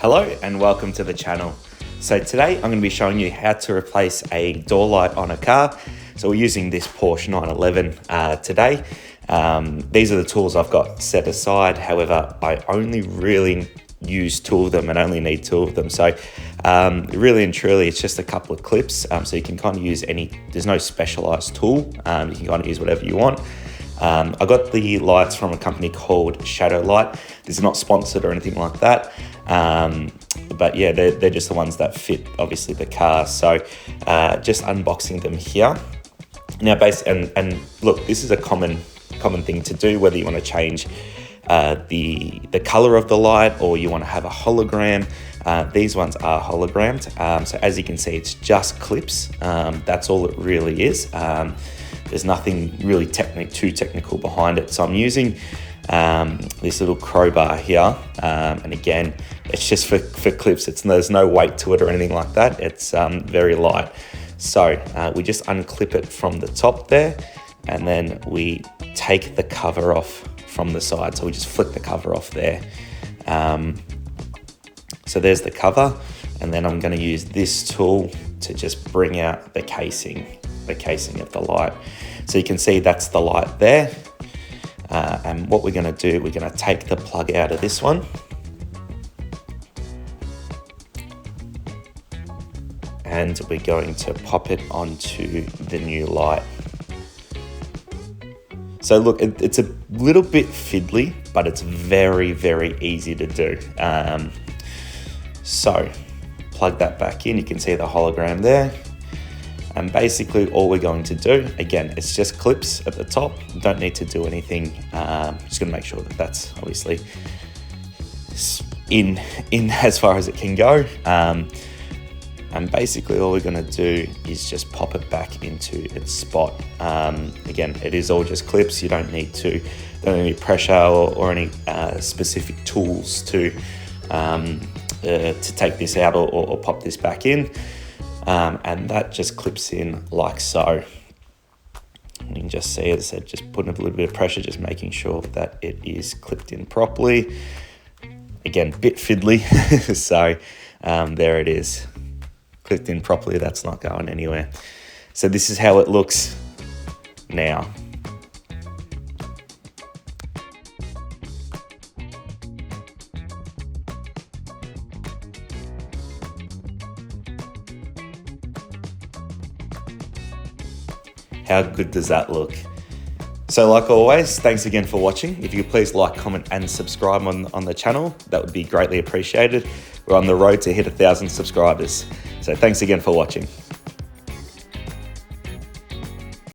Hello and welcome to the channel. So today I'm going to be showing you how to replace a door light on a car. So we're using this Porsche 911 today. These are the tools I've got set aside. However, I only really use two of them and only need two of them. So really and truly, it's just a couple of clips. So you can kind of use there's no specialized tool. You can kind of use whatever you want. I got the lights from a company called Shadow Light. This is not sponsored or anything like that. But yeah, they're just the ones that fit, obviously, the car. So just unboxing them here. Now, and look, this is a common thing to do, whether you want to change the color of the light or you want to have a hologram. These ones are hologrammed. So as you can see, it's just clips. That's all it really is. There's nothing really too technical behind it. So I'm using this little crowbar here. And again, it's just for clips. There's no weight to it or anything like that. It's very light. So we just unclip it from the top there, and then we take the cover off from the side. So we just flick the cover off there. So there's the cover. And then I'm going to use this tool to just bring out the casing of the light. So you can see that's the light there. And what we're going to do, we're going to take the plug out of this one. And we're going to pop it onto the new light. So look, it's a little bit fiddly, but it's very, very easy to do. So plug that back in. You can see the hologram there. And basically all we're going to do, again, it's just clips at the top. You don't need to do anything. Just gonna make sure that that's obviously in as far as it can go. And basically all we're gonna do is just pop it back into its spot. Again, it is all just clips. You don't need any pressure or any specific tools to take this out or pop this back in. And that just clips in like so. You can just see, as I said, just putting a little bit of pressure, just making sure that it is clipped in properly. Again, bit fiddly. So there it is, clipped in properly. That's not going anywhere. So this is how it looks now. How good does that look? So like always, thanks again for watching. If you could please like, comment and subscribe on the channel, that would be greatly appreciated. We're on the road to hit 1,000 subscribers. So thanks again for watching.